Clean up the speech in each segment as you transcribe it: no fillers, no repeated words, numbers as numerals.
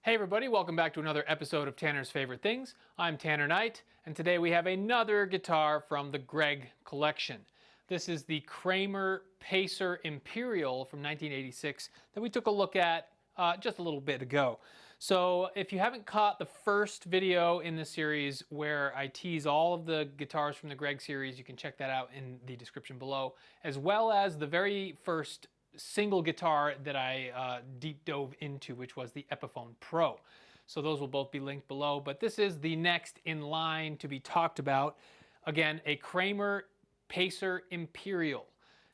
Hey everybody, welcome back to another episode of Tanner's Favorite Things. I'm Tanner Knight, and today we have another guitar from the Gregg collection. This is the Kramer Pacer Imperial from 1986 that we took a look at just a little bit ago. So if you haven't caught the first video in this series where I tease all of the guitars from the Gregg series, you can check that out in the description below, as well as the very first single guitar that I deep dove into, which was the Epiphone Pro. So those will both be linked below, but this is the next in line to be talked about. Again, a Kramer Pacer Imperial.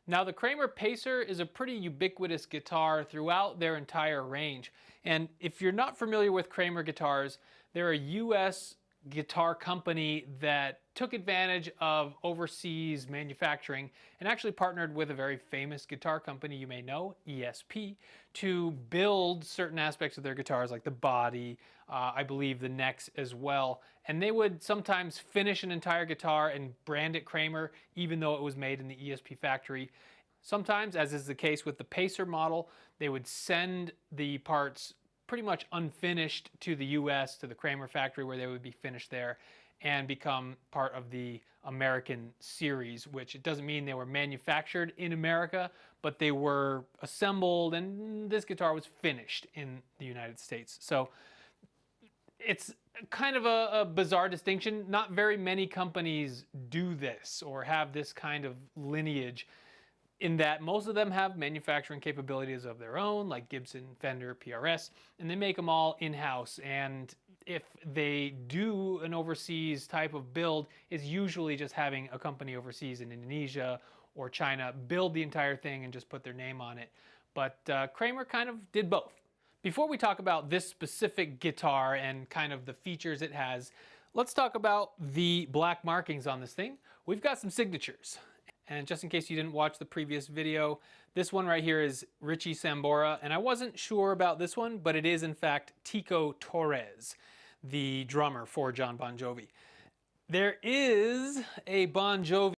Now the Kramer Pacer is a pretty ubiquitous guitar throughout their entire range. And if you're not familiar with Kramer guitars, they're a US guitar company that took advantage of overseas manufacturing and actually partnered with a very famous guitar company you may know, ESP, to build certain aspects of their guitars like the body, I believe the necks as well. And they would sometimes finish an entire guitar and brand it Kramer even though it was made in the ESP factory. Sometimes, as is the case with the Pacer model, they would send the parts pretty much unfinished to the US, to the Kramer factory, where they would be finished there and become part of the American series, which it doesn't mean they were manufactured in America, but they were assembled and this guitar was finished in the United States. So it's kind of a bizarre distinction. Not very many companies do this or have this kind of lineage, in that most of them have manufacturing capabilities of their own, like Gibson, Fender, PRS, and they make them all in-house. And if they do an overseas type of build, it's usually just having a company overseas in Indonesia or China build the entire thing and just put their name on it. But Kramer kind of did both. Before we talk about this specific guitar and kind of the features it has, let's talk about the black markings on this thing. We've got some signatures. And just in case you didn't watch the previous video, this one right here is Ritchie Sambora, and I wasn't sure about this one, but it is in fact Tico Torres, the drummer for John Bon Jovi. There is a Bon Jovi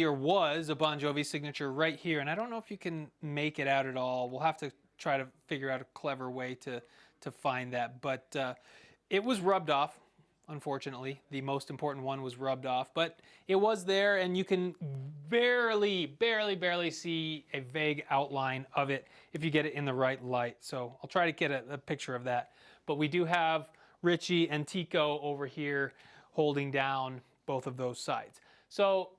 or was a Bon Jovi signature right here, and I don't know if you can make it out at all. We'll have to try to figure out a clever way to find that, but it was rubbed off. Unfortunately, the most important one was rubbed off, but it was there, and you can barely see a vague outline of it if you get it in the right light. So I'll try to get a picture of that. But we do have Ritchie and Tico over here holding down both of those sides. So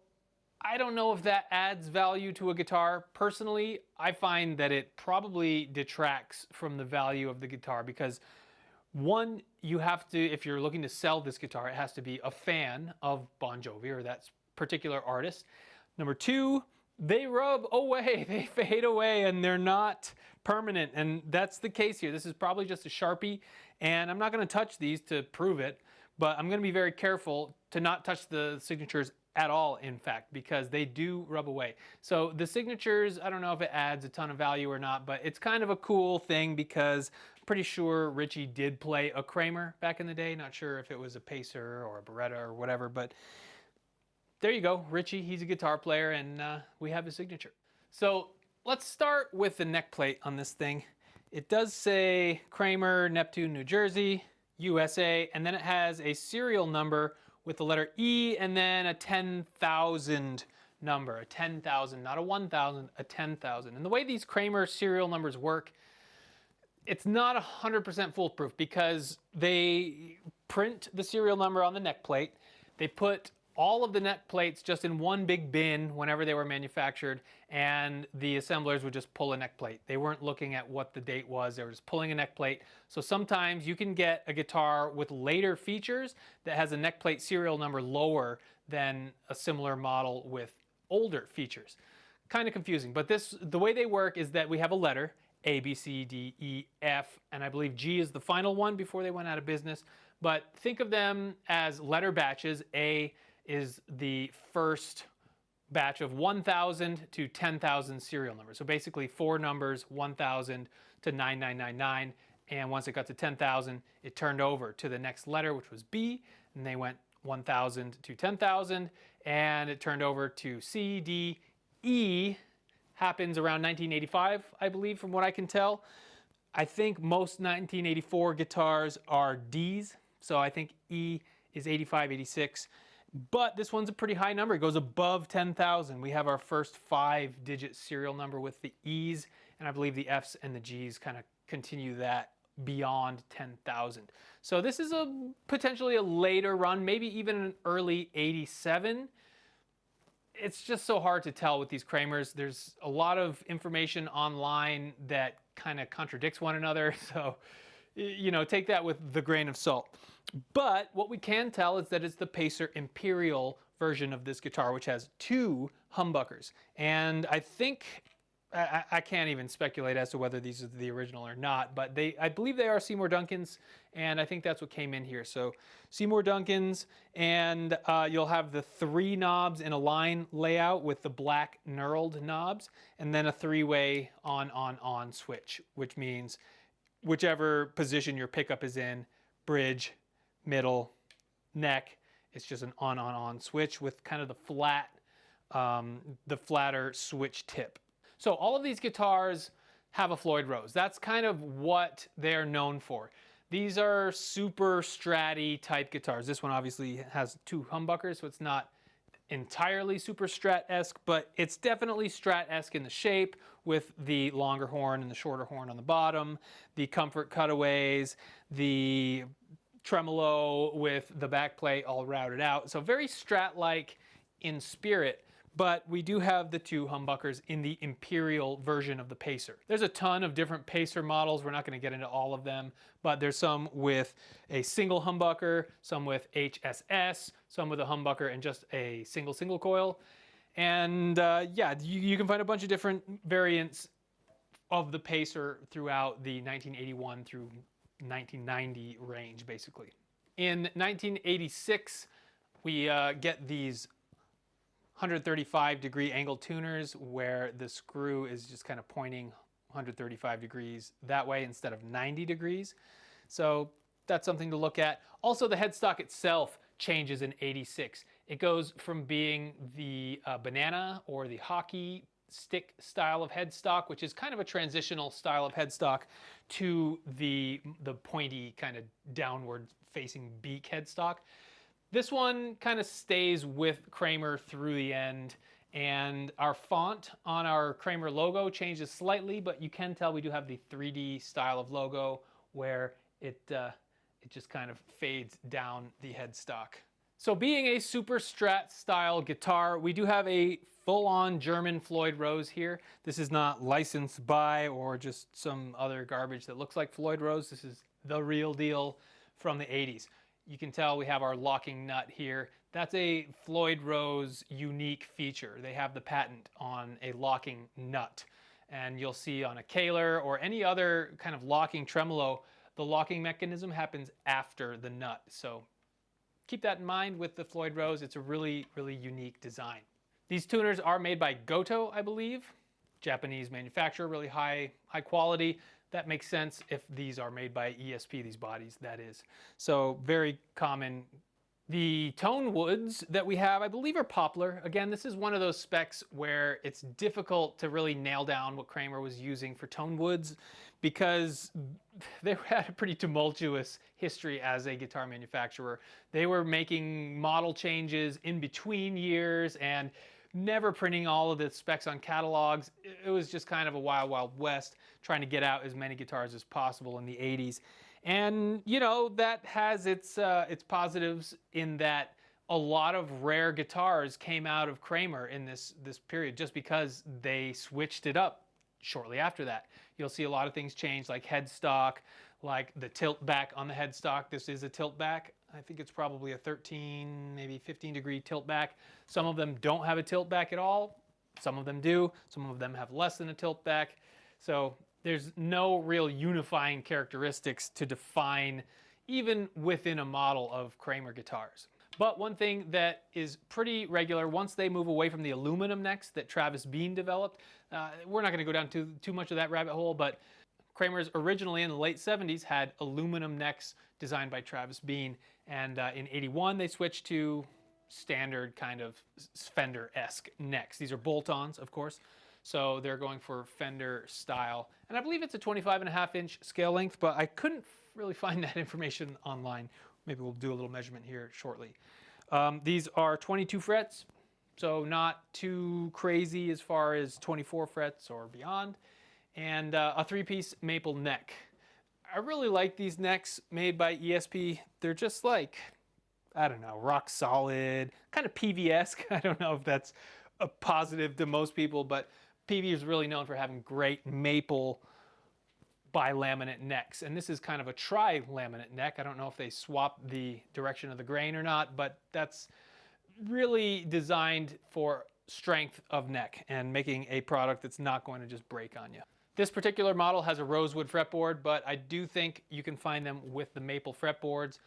I don't know if that adds value to a guitar. Personally, I find that it probably detracts from the value of the guitar because, one, you have to, if you're looking to sell this guitar, it has to be a fan of Bon Jovi or that particular artist. Number two, they rub away, they fade away, and they're not permanent. And that's the case here. This is probably just a Sharpie, and I'm not going to touch these to prove it, but I'm going to be very careful to not touch the signatures at all, in fact, because they do rub away. So the signatures, I don't know if it adds a ton of value or not, but it's kind of a cool thing because I'm pretty sure Ritchie did play a Kramer back in the day. Not sure if it was a Pacer or a Beretta or whatever, but there you go. Ritchie, he's a guitar player, and we have his signature. So let's start with the neck plate on this thing. It does say Kramer, Neptune, New Jersey, USA, and then it has a serial number with the letter E and then a 10,000 number, a 10,000, not a 1,000, a 10,000. And the way these Kramer serial numbers work, it's not 100% foolproof because they print the serial number on the neck plate. They put all of the neck plates just in one big bin whenever they were manufactured, and the assemblers would just pull a neck plate. They weren't looking at what the date was, they were just pulling a neck plate. So sometimes you can get a guitar with later features that has a neck plate serial number lower than a similar model with older features. Kind of confusing, but the way they work is that we have a letter, A, B, C, D, E, F, and I believe G is the final one before they went out of business. But think of them as letter batches. A is the first batch of 1,000 to 10,000 serial numbers. So basically 4 numbers, 1,000 to 9999. And once it got to 10,000, it turned over to the next letter, which was B, and they went 1,000 to 10,000, and it turned over to C, D, E. Happens around 1985, I believe, from what I can tell. I think most 1984 guitars are Ds, so I think E is 85, 86. But this one's a pretty high number. It goes above 10,000. We have our first 5-digit serial number with the E's, and I believe the F's and the G's kind of continue that beyond 10,000. So this is potentially a later run, maybe even an early 87. It's just so hard to tell with these Kramers. There's a lot of information online that kind of contradicts one another. So, you know, take that with the grain of salt. But what we can tell is that it's the Pacer Imperial version of this guitar, which has 2 humbuckers. And I think, I can't even speculate as to whether these are the original or not, but I believe they are Seymour Duncans, and I think that's what came in here. So Seymour Duncans, and you'll have the 3 knobs in a line layout with the black knurled knobs, and then a 3-way on switch, which means whichever position your pickup is in, bridge, middle, neck, it's just an on switch with kind of the flatter switch tip. So all of these guitars have a Floyd Rose. That's kind of what they're known for. These are super stratty type guitars. This one obviously has 2 humbuckers, so it's not entirely super Strat-esque, but it's definitely Strat-esque in the shape with the longer horn and the shorter horn on the bottom, the comfort cutaways, the tremolo with the backplate all routed out. So very Strat-like in spirit, but we do have the 2 humbuckers in the Imperial version of the Pacer. There's a ton of different Pacer models. We're not going to get into all of them, but there's some with a single humbucker, some with HSS, some with a humbucker and just a single coil. And yeah, you can find a bunch of different variants of the Pacer throughout the 1981 through 1990 range, basically. In 1986, we get these 135-degree angle tuners where the screw is just kind of pointing 135 degrees that way instead of 90 degrees. So that's something to look at. Also, the headstock itself changes in 86. It goes from being the banana or the hockey stick style of headstock, which is kind of a transitional style of headstock, to the pointy kind of downward facing beak headstock. This one kind of stays with Kramer through the end, and our font on our Kramer logo changes slightly, but you can tell we do have the 3D style of logo where it just kind of fades down the headstock. So being a super Strat style guitar, we do have a full-on German Floyd Rose here. This is not licensed by or just some other garbage that looks like Floyd Rose. This is the real deal from the 80s. You can tell we have our locking nut here. That's a Floyd Rose unique feature. They have the patent on a locking nut. And you'll see on a Kaler or any other kind of locking tremolo, the locking mechanism happens after the nut. So keep that in mind with the Floyd Rose. It's a really, really unique design. These tuners are made by Goto, I believe. Japanese manufacturer, really high quality. That makes sense if these are made by ESP, these bodies, that is. So very common. The tone woods that we have, I believe, are poplar. Again, this is one of those specs where it's difficult to really nail down what Kramer was using for tone woods because they had a pretty tumultuous history as a guitar manufacturer. They were making model changes in between years and never printing all of the specs on catalogs. It was just kind of a wild, wild west, trying to get out as many guitars as possible in the 80s. And, you know, that has its positives in that a lot of rare guitars came out of Kramer in this period just because they switched it up shortly after that. You'll see a lot of things change, like headstock, like the tilt back on the headstock. This is a tilt back. I think it's probably a 13, maybe 15 degree tilt back. Some of them don't have a tilt back at all. Some of them do. Some of them have less than a tilt back. So there's no real unifying characteristics to define even within a model of Kramer guitars. But one thing that is pretty regular, once they move away from the aluminum necks that Travis Bean developed, we're not going to go down too much of that rabbit hole, but Kramer's originally in the late 70s had aluminum necks designed by Travis Bean, and in 81 they switched to standard kind of Fender-esque necks. These are bolt-ons, of course, so they're going for Fender style. And I believe it's a 25.5-inch scale length, but I couldn't really find that information online. Maybe we'll do a little measurement here shortly. These are 22 frets, so not too crazy as far as 24 frets or beyond, and a 3-piece maple neck. I really like these necks made by ESP. They're just like, I don't know, rock solid, kind of PV-esque. I don't know if that's a positive to most people, but PV is really known for having great maple bi-laminate necks, and this is kind of a tri-laminate neck. I don't know if they swap the direction of the grain or not, but that's really designed for strength of neck and making a product that's not going to just break on you. This particular model has a rosewood fretboard, but I do think you can find them with the maple fretboards.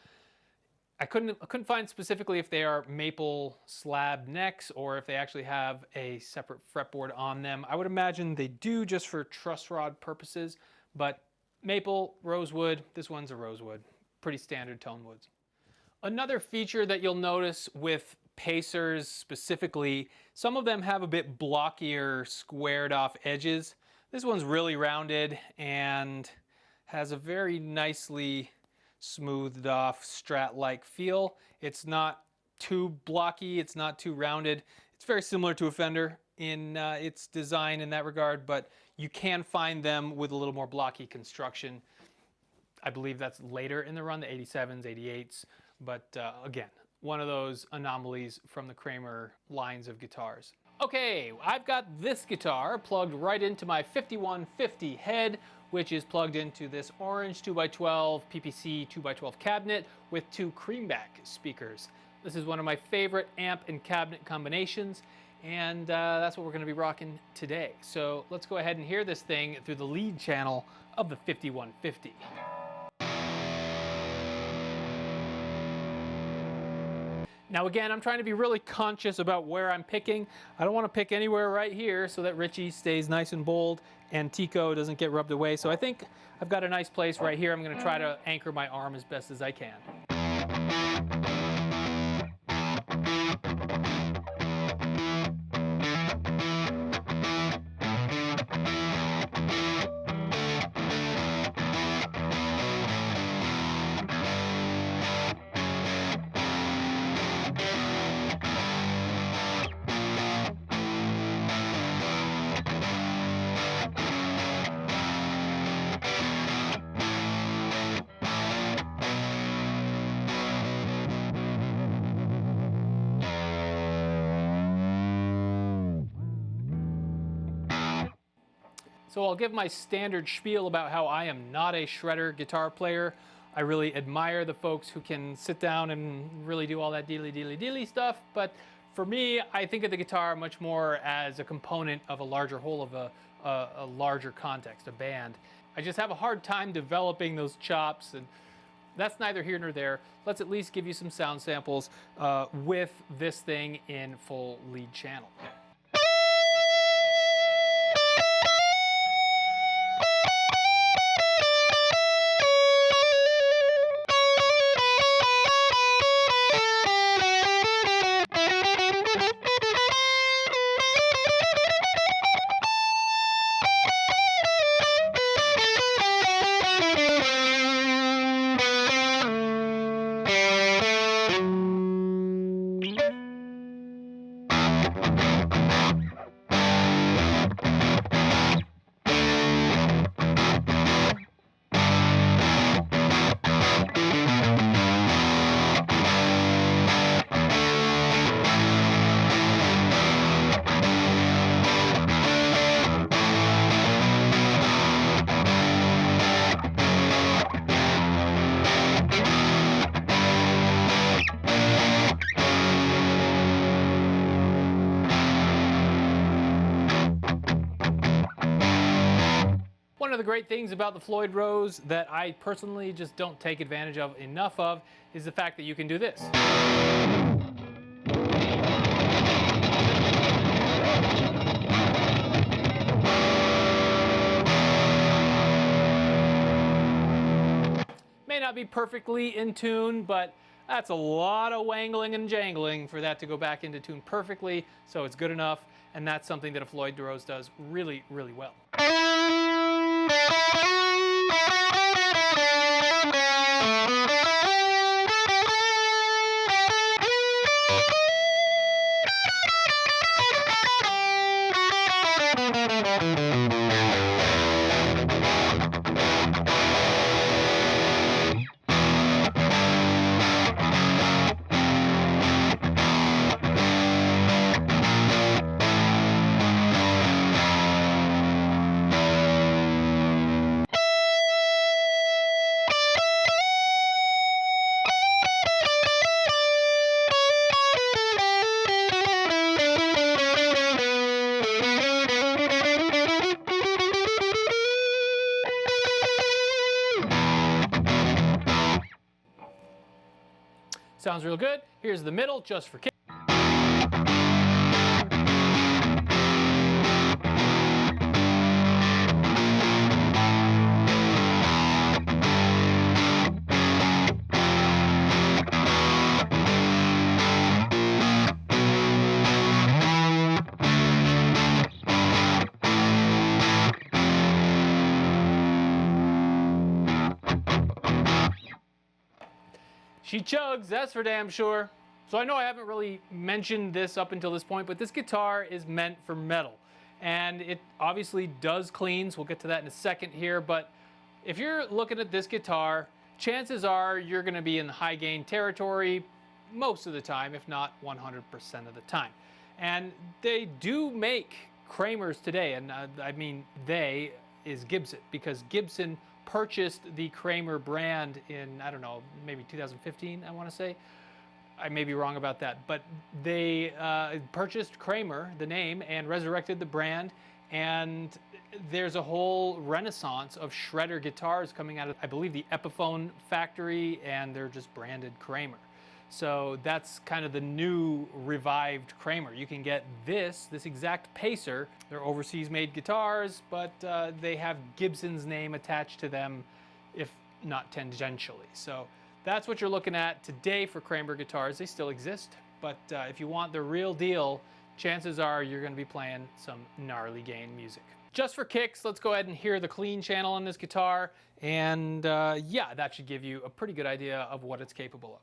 I couldn't find specifically if they are maple slab necks or if they actually have a separate fretboard on them. I would imagine they do just for truss rod purposes, but maple, rosewood, this one's a rosewood. Pretty standard tone woods. Another feature that you'll notice with Pacers specifically, some of them have a bit blockier, squared off edges. This one's really rounded and has a very nicely smoothed off Strat-like feel. It's not too blocky, it's not too rounded. It's very similar to a Fender in its design in that regard, but you can find them with a little more blocky construction. I believe that's later in the run, the 87s, 88s, but again, one of those anomalies from the Kramer lines of guitars. Okay, I've got this guitar plugged right into my 5150 head, which is plugged into this orange 2x12 PPC 2x12 cabinet with 2 creamback speakers. This is one of my favorite amp and cabinet combinations, and that's what we're going to be rocking today. So let's go ahead and hear this thing through the lead channel of the 5150. Now again, I'm trying to be really conscious about where I'm picking. I don't want to pick anywhere right here so that Ritchie stays nice and bold and Tico doesn't get rubbed away. So I think I've got a nice place right here. I'm going to try to anchor my arm as best as I can. So I'll give my standard spiel about how I am not a shredder guitar player. I really admire the folks who can sit down and really do all that dealy stuff, but for me, I think of the guitar much more as a component of a larger whole of a larger context, a band. I just have a hard time developing those chops, and that's neither here nor there. Let's at least give you some sound samples with this thing in full lead channel. One of the great things about the Floyd Rose that I personally just don't take advantage of enough of is the fact that you can do this. May not be perfectly in tune, but that's a lot of wangling and jangling for that to go back into tune perfectly, so it's good enough, and that's something that a Floyd Rose does really, really well. Sounds real good. Here's the middle just for kids. She chugs, that's for damn sure. So I know I haven't really mentioned this up until this point, but this guitar is meant for metal. And it obviously does cleans. We'll get to that in a second here. But if you're looking at this guitar, chances are you're going to be in the high gain territory most of the time, if not 100% of the time. And they do make Kramers today. And I mean they is Gibson, because Gibson purchased the Kramer brand in, I don't know, maybe 2015, I want to say. I may be wrong about that, but they purchased Kramer, the name, and resurrected the brand, and there's a whole renaissance of shredder guitars coming out of, I believe, the Epiphone factory, and they're just branded Kramer. So that's kind of the new revived Kramer. You can get this exact Pacer. They're overseas made guitars, but they have Gibson's name attached to them, if not tangentially. So that's what you're looking at today for Kramer guitars. They still exist, but if you want the real deal, chances are you're going to be playing some gnarly gain music. Just for kicks, let's go ahead and hear the clean channel on this guitar, and yeah, that should give you a pretty good idea of what it's capable of.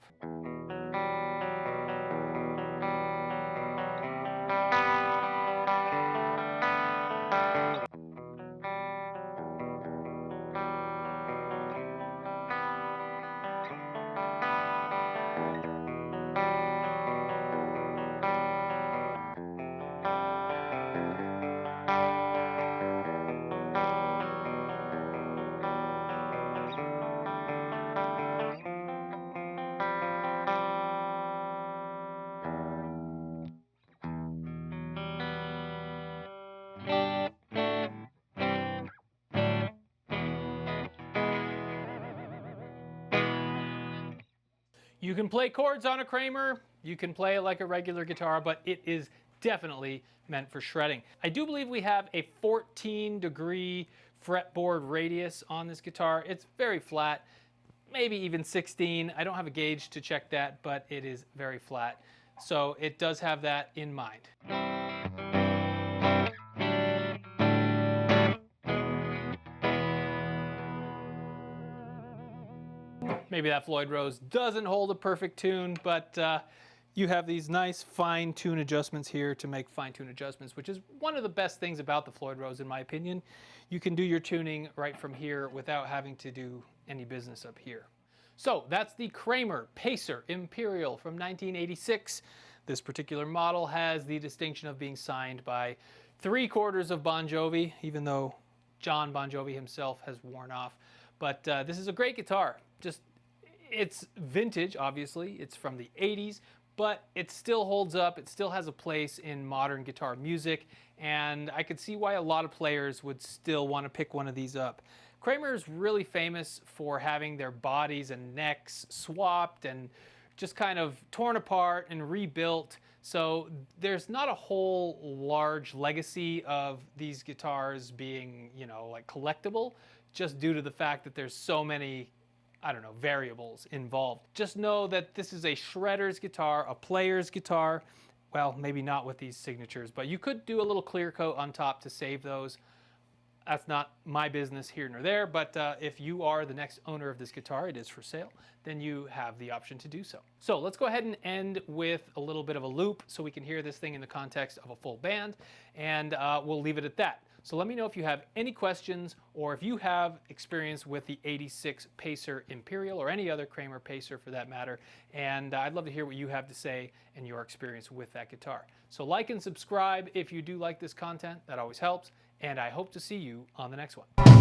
You can play chords on a Kramer, you can play it like a regular guitar, but it is definitely meant for shredding. I do believe we have a 14-degree fretboard radius on this guitar. It's very flat, maybe even 16. I don't have a gauge to check that, but it is very flat. So it does have that in mind. Maybe that Floyd Rose doesn't hold a perfect tune, but you have these nice fine tune adjustments here to make fine tune adjustments, which is one of the best things about the Floyd Rose in my opinion. You can do your tuning right from here without having to do any business up here. So that's the Kramer Pacer Imperial from 1986. This particular model has the distinction of being signed by 3/4 of Bon Jovi, even though John Bon Jovi himself has worn off. But this is a great guitar. It's vintage, obviously. It's from the 80s, but it still holds up. It still has a place in modern guitar music, and I could see why a lot of players would still want to pick one of these up. Kramer is really famous for having their bodies and necks swapped and just kind of torn apart and rebuilt. So there's not a whole large legacy of these guitars being, like collectible, just due to the fact that there's so many, variables involved. Just know that this is a shredder's guitar, a player's guitar. Well, maybe not with these signatures, but you could do a little clear coat on top to save those. That's not my business here nor there, but if you are the next owner of this guitar, it is for sale, then you have the option to do so. So let's go ahead and end with a little bit of a loop so we can hear this thing in the context of a full band, and we'll leave it at that. So let me know if you have any questions or if you have experience with the 86 Pacer Imperial or any other Kramer Pacer for that matter, and I'd love to hear what you have to say and your experience with that guitar. So like and subscribe if you do like this content, that always helps, and I hope to see you on the next one.